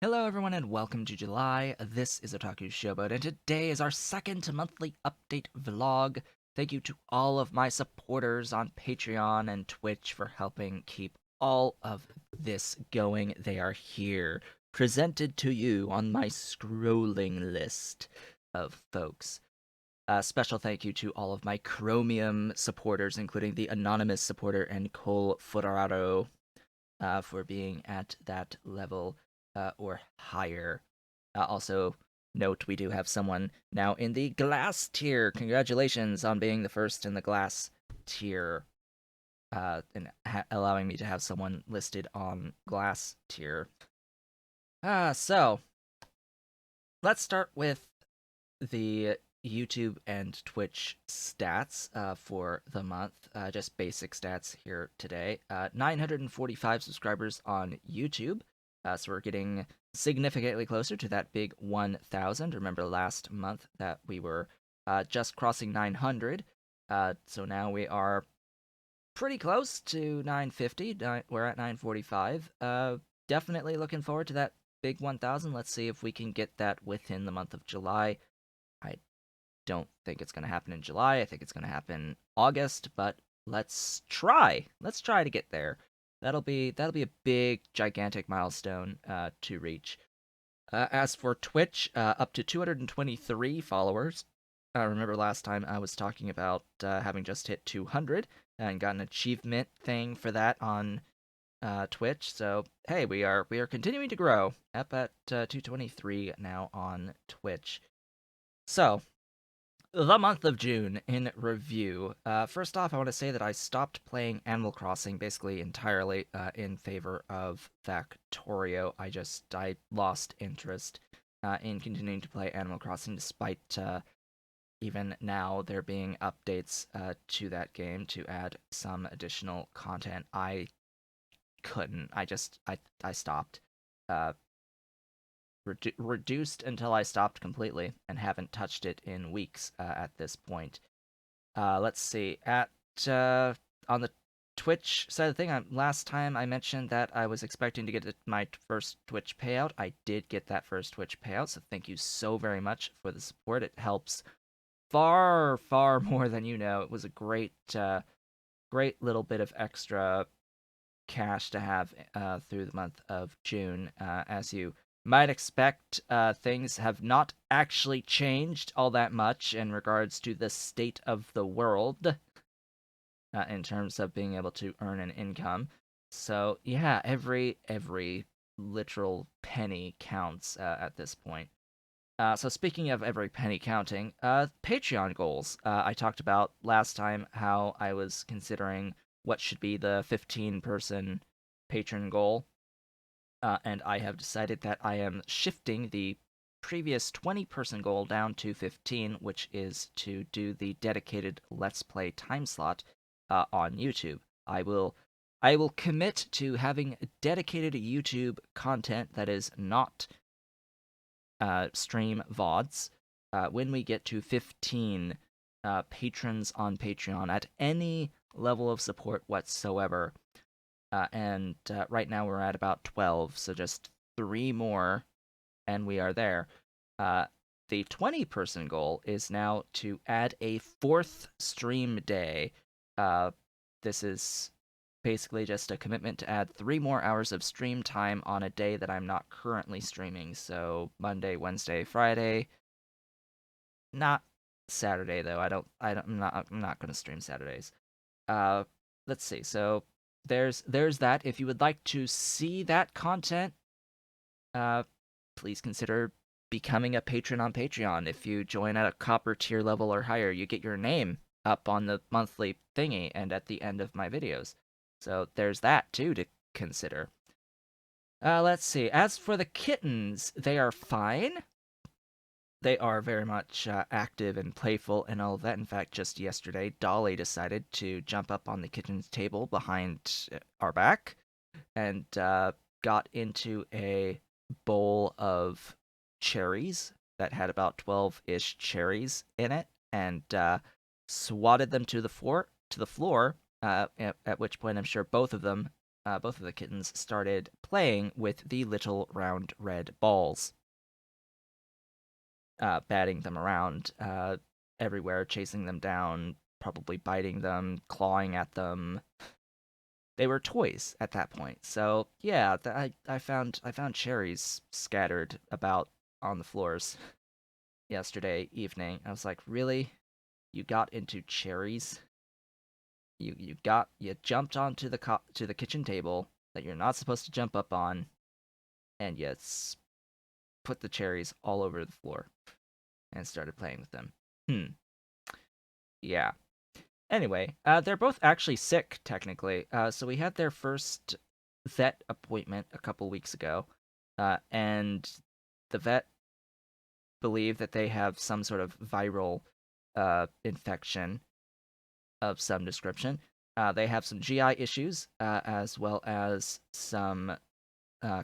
Hello, everyone, and welcome to July. This is Otaku Showboat, and today is our second monthly update vlog. Thank you to all of my supporters on Patreon and Twitch for helping keep all of this going. They are here, presented to you on my scrolling list of folks. Special thank you to all of my Chromium supporters, including the anonymous supporter and Cole Fotorado, for being at that level or higher. Also, note we do have someone now in the glass tier. Congratulations on being the first in the glass tier, and allowing me to have someone listed on glass tier. So let's start with the YouTube and Twitch stats for the month. Just basic stats here today. 945 subscribers on YouTube. So we're getting significantly closer to that big 1,000. Remember last month that we were just crossing 900. So now we are pretty close to 950. We're at 945. Definitely looking forward to that big 1,000. Let's see if we can get that within the month of July. I don't think it's going to happen in July. I think it's going to happen August, but let's try. Let's try to get there. That'll be a big, gigantic milestone to reach. As for Twitch, up to 223 followers. Remember last time I was talking about having just hit 200 and got an achievement thing for that on Twitch. So hey, we are continuing to grow. Up at 223 now on Twitch. So the month of June in review. First off, I want to say that I stopped playing Animal Crossing basically entirely in favor of Factorio. I lost interest in continuing to play Animal Crossing despite even now there being updates to that game to add some additional content. I couldn't. I stopped. Uh, reduced until I stopped completely and haven't touched it in weeks at this point. Let's see. On the Twitch side of the thing, last time I mentioned that I was expecting to get my first Twitch payout. I did get that first Twitch payout, so thank you so very much for the support. It helps far, far more than you know. It was a great little bit of extra cash to have through the month of June. As you might expect, things have not actually changed all that much in regards to the state of the world in terms of being able to earn an income. So yeah, every literal penny counts at this point. So speaking of every penny counting, Patreon goals. I talked about last time how I was considering what should be the 15-person patron goal, and I have decided that I am shifting the previous 20-person goal down to 15, which is to do the dedicated Let's Play time slot on YouTube. I will commit to having dedicated YouTube content that is not stream VODs when we get to 15 patrons on Patreon at any level of support whatsoever. And right now we're at about 12, so just 3 more, and we are there. The 20-person goal is now to add a 4th stream day. This is basically just a commitment to add 3 more hours of stream time on a day that I'm not currently streaming. So Monday, Wednesday, Friday. Not Saturday though. I'm not going to stream Saturdays. Uh let's see. So there's that. If you would like to see that content, uh please consider becoming a patron on Patreon. If you join at a copper tier level or higher, you get your name up on the monthly thingy and at the end of my videos. So there's that too to consider. Let's see. As for the kittens, they are fine. They are very much active and playful and all of that. In fact, just yesterday, Dolly decided to jump up on the kitchen's table behind our back and got into a bowl of cherries that had about 12-ish cherries in it and swatted them to the floor. At which point, I'm sure both of them both of the kittens started playing with the little round red balls, batting them around everywhere, chasing them down, probably biting them, clawing at them. They were toys at that point. So yeah, I found cherries scattered about on the floors yesterday evening. I was like, really? You got into cherries? You jumped onto to the kitchen table that you're not supposed to jump up on, and put the cherries all over the floor and started playing with them. Hmm. Yeah. Anyway, they're both actually sick technically. So we had their first vet appointment a couple weeks ago, and the vet believed that they have some sort of viral infection of some description. They have some GI issues, as well as some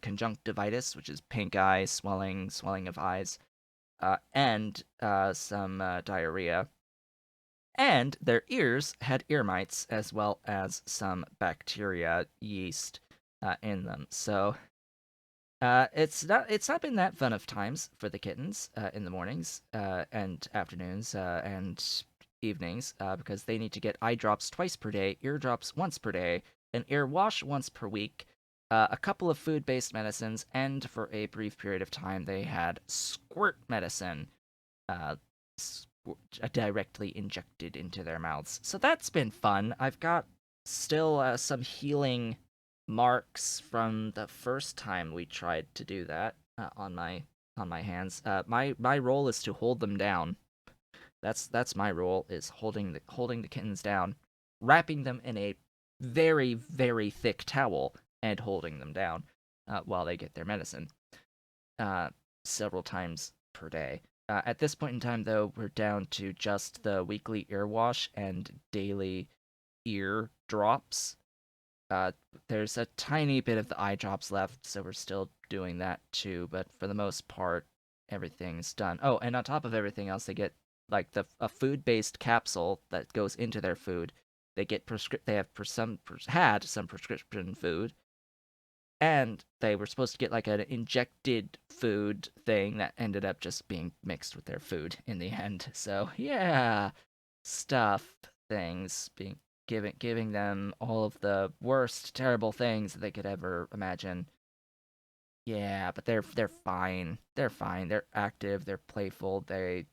conjunctivitis, which is pink eye, swelling of eyes, and some diarrhea. And their ears had ear mites, as well as some bacteria, yeast, in them. So it's not been that fun of times for the kittens in the mornings and afternoons and evenings because they need to get eye drops twice per day, ear drops once per day, an ear wash once per week, a couple of food-based medicines, and for a brief period of time they had squirt medicine uh, directly injected into their mouths. So that's been fun. I've got still some healing marks from the first time we tried to do that on my hands. My role is to hold them down. That's my role is holding the kittens down, wrapping them in a very very thick towel and holding them down while they get their medicine uh, several times per day. At this point in time, though, we're down to just the weekly ear wash and daily ear drops. Uh, there's a tiny bit of the eye drops left, so we're still doing that too. But for the most part, everything's done. Oh, and on top of everything else, they get like a food-based capsule that goes into their food. They get They have had some prescription food, and they were supposed to get like an injected food thing that ended up just being mixed with their food in the end. So yeah, stuff things being giving them all of the worst terrible things that they could ever imagine. Yeah, but they're fine. They're fine. They're active. They're playful. They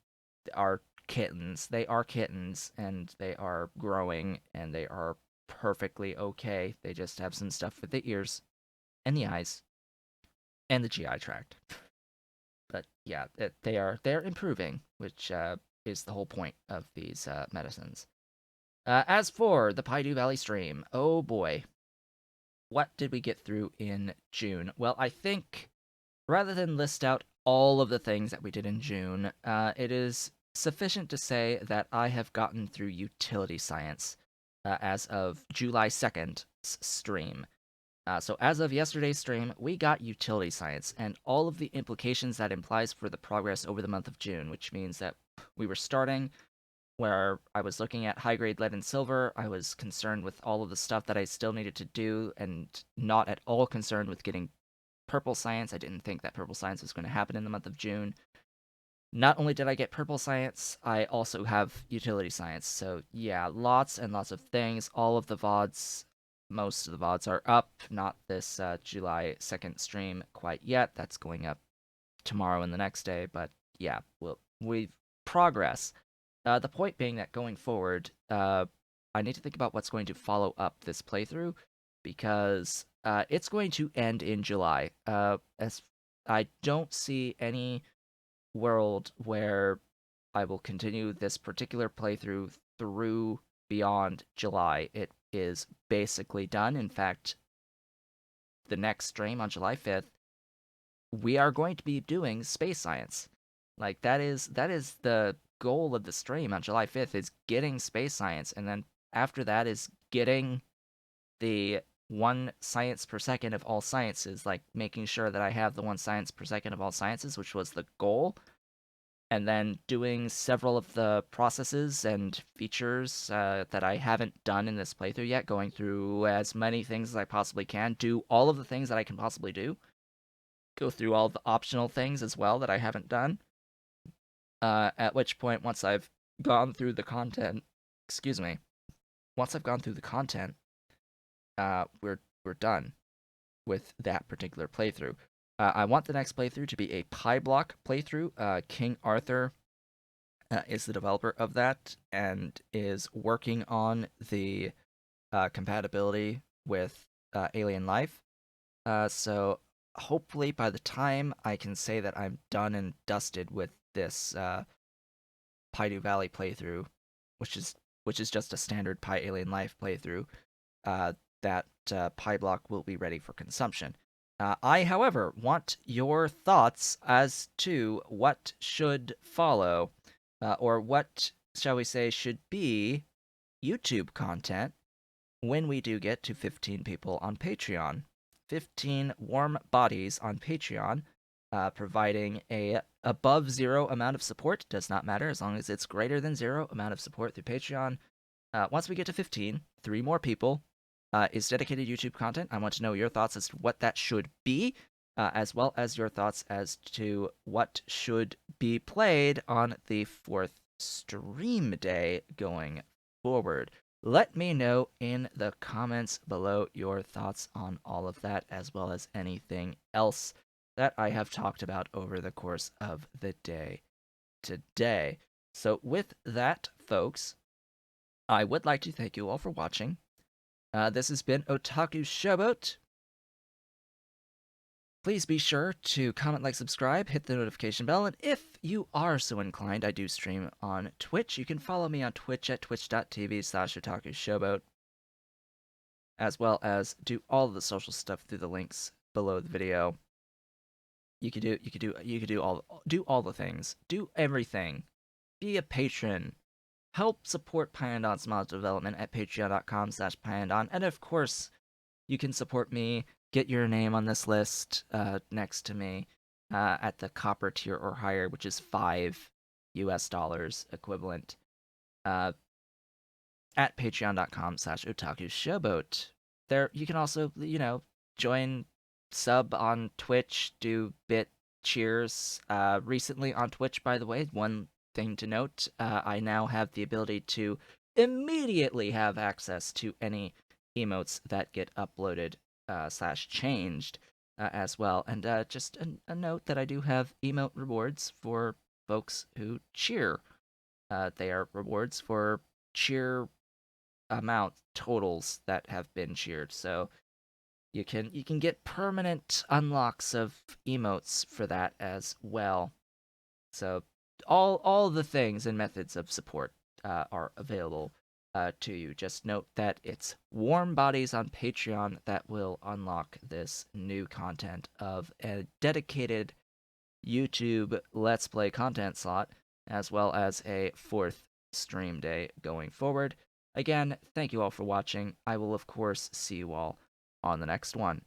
are kittens. They are kittens, and they are growing, and they are perfectly okay. They just have some stuff with the ears and the eyes and the GI tract. But yeah, they're improving, which is the whole point of these medicines. As for the PiDo Valley stream, oh boy, what did we get through in June? Well, I think rather than list out all of the things that we did in June, it is sufficient to say that I have gotten through utility science as of July 2nd's stream. So as of yesterday's stream, we got utility science and all of the implications that implies for the progress over the month of June, which means that we were starting where I was looking at high grade lead and silver. I was concerned with all of the stuff that I still needed to do and not at all concerned with getting purple science. I didn't think that purple science was going to happen in the month of June. Not only did I get purple science, I also have utility science. So yeah, lots and lots of things. All of the VODs, most of the VODs are up. Not this July 2nd stream quite yet. That's going up tomorrow and the next day. But yeah, we've progress. The point being that going forward, I need to think about what's going to follow up this playthrough because it's going to end in July. As I don't see any world where I will continue this particular playthrough through beyond July. It is basically done. In fact, the next stream on July 5th, we are going to be doing space science. Like that is the goal of the stream on July 5th is getting space science, and then after that is getting the 1 science per second of all sciences, like making sure that I have the 1 science per second of all sciences, which was the goal. and then doing several of the processes and features that I haven't done in this playthrough yet, going through as many things as I possibly can, do all of the things that I can possibly do, go through all the optional things as well that I haven't done. At which point, once I've gone through the content, excuse me, once I've gone through the content, we're done with that particular playthrough. I want the next playthrough to be a PiBlock playthrough. King Arthur is the developer of that and is working on the compatibility with Alien Life. So hopefully by the time I can say that I'm done and dusted with this PiDo Valley playthrough, which is just a standard Pi Alien Life playthrough, that PiBlock will be ready for consumption. I, however, want your thoughts as to what should follow, or what, shall we say, should be YouTube content when we do get to 15 people on Patreon. 15 warm bodies on Patreon, providing a above zero amount of support. Does not matter as long as it's greater than zero amount of support through Patreon. Once we get to 15, 3 more people, is dedicated YouTube content. I want to know your thoughts as to what that should be, as well as your thoughts as to what should be played on the 4th stream day going forward. Let me know in the comments below your thoughts on all of that, as well as anything else that I have talked about over the course of the day today. So, with that, folks, I would like to thank you all for watching. This has been Otaku Showboat. Please be sure to comment, like, subscribe, hit the notification bell, and if you are so inclined, I do stream on Twitch. You can follow me on Twitch at twitch.tv/otakushowboat, as well as do all of the social stuff through the links below the video. You could do all the things. Do everything. Be a patron. Help support Pyandon's mod development at patreon.com/Pyandon. And of course, you can support me, get your name on this list next to me at the copper tier or higher, which is $5 equivalent, at patreon.com/otakushowboat. There, you can also, join, sub on Twitch, do bit cheers. Recently on Twitch, by the way, one thing to note, I now have the ability to immediately have access to any emotes that get uploaded / changed as well. And just a note that I do have emote rewards for folks who cheer. They are rewards for cheer amount totals that have been cheered. So you can get permanent unlocks of emotes for that as well. So all the things and methods of support are available to you. Just note that it's warm bodies on Patreon that will unlock this new content of a dedicated YouTube Let's Play content slot, as well as a 4th stream day going forward. Again, thank you all for watching. I will, of course, see you all on the next one.